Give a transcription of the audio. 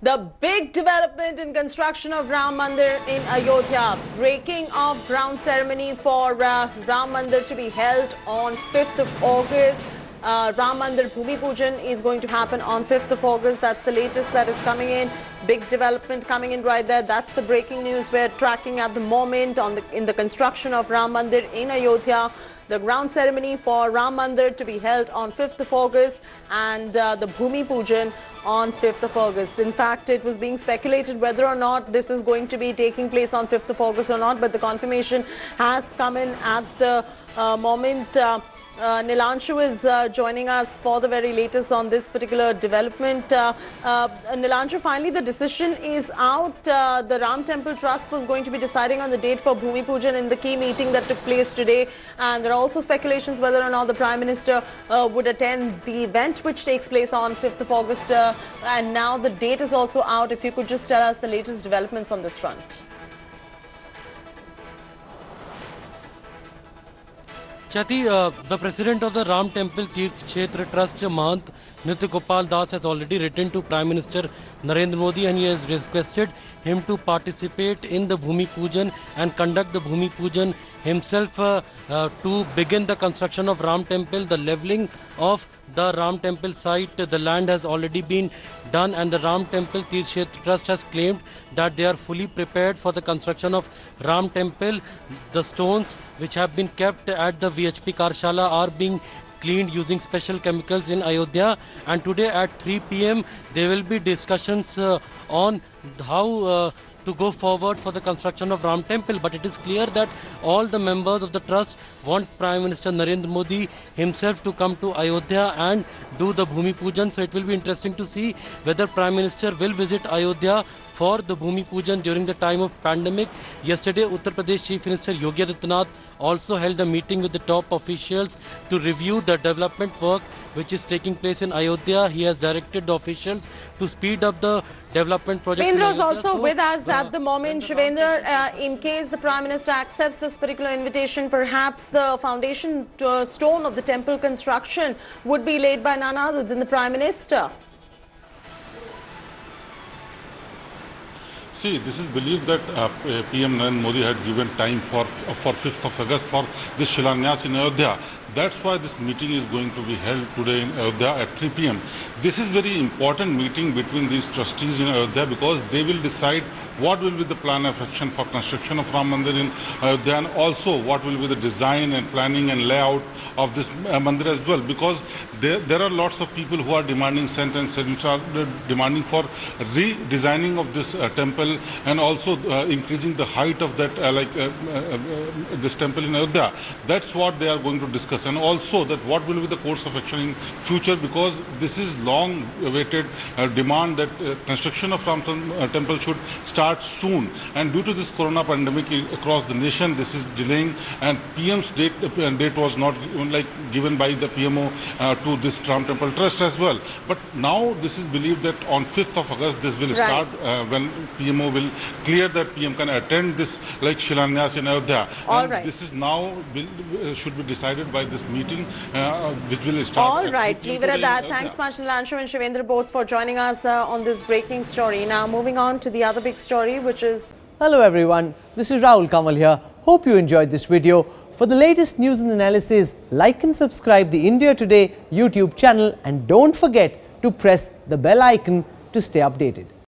The big development in construction of Ram Mandir in Ayodhya. Breaking of ground ceremony for Ram Mandir to be held on 5th of August. Ram Mandir Bhumi Pujan is going to happen on 5th of August. That's the latest that is coming in. Big development coming in right there. That's the breaking news we're tracking at the moment in the construction of Ram Mandir in Ayodhya. The ground ceremony for Ram Mandir to be held on 5th of August and the Bhumi Pujan on 5th of August. In fact, it was being speculated whether or not this is going to be taking place on 5th of August or not, but the confirmation has come in at the moment. Nilanshu is joining us for the very latest on this particular development. Nilanshu, finally the decision is out. The Ram Temple Trust was going to be deciding on the date for Bhumi Pujan in the key meeting that took place today. And there are also speculations whether or not the Prime Minister would attend the event which takes place on 5th of August. And now the date is also out. If you could just tell us the latest developments on this front. Chati, the president of the Ram Temple Tirth Kshetra Trust, Mahant Nitya Gopal Das, has already written to Prime Minister Narendra Modi and he has requested him to participate in the Bhumi Pujan and conduct the Bhumi Pujan himself to begin the construction of Ram Temple. The levelling of the Ram Temple site, the land has already been done, and the Ram Temple Tirth Kshetra Trust has claimed that they are fully prepared for the construction of Ram Temple. The stones which have been kept at the VHP Karshala are being cleaned using special chemicals in Ayodhya, and today at 3 p.m. there will be discussions on how to go forward for the construction of Ram Temple. But it is clear that all the members of the trust want Prime Minister Narendra Modi himself to come to Ayodhya and do the Bhumi Pujan. So it will be interesting to see whether Prime Minister will visit Ayodhya for the Bhumi Pujan during the time of pandemic. Yesterday, Uttar Pradesh Chief Minister Yogi Adityanath also held a meeting with the top officials to review the development work which is taking place in Ayodhya. He has directed the officials to speed up the development projects. Shivendra is also with us at the moment. Shivendra, in case the Prime Minister accepts this particular invitation, perhaps the foundation stone of the temple construction would be laid by none other than the Prime Minister. See, this is believed that PM Narendra Modi had given time for 5th of August for this Shilanyas in Ayodhya. That's why this meeting is going to be held today in Ayodhya at 3 p.m. This is very important meeting between these trustees in Ayodhya because they will decide what will be the plan of action for construction of Ram Mandir in Ayodhya, and also what will be the design and planning and layout of this Mandir as well, because there are lots of people who are demanding demanding for redesigning of this temple and also increasing the height of that this temple in Ayodhya. That's what they are going to discuss, and also that what will be the course of action in future, because this is long awaited demand that construction of Ram temple should start soon, and due to this corona pandemic across the nation this is delaying, and PM's date was not given by the PMO to this Ram Temple Trust as well. But now this is believed that on 5th of August this will start when PMO will clear that PM can attend this Shilanyas in Ayodhya. This is now should be decided by this meeting which will start. All right, leave it at that. Thanks much Nilanshu and Shivendra both for joining us on this breaking story. Now moving on to the other big story, which is... Hello everyone, this is Rahul Kamal here. Hope you enjoyed this video. For the latest news and analysis, like and subscribe the India Today YouTube channel, and don't forget to press the bell icon to stay updated.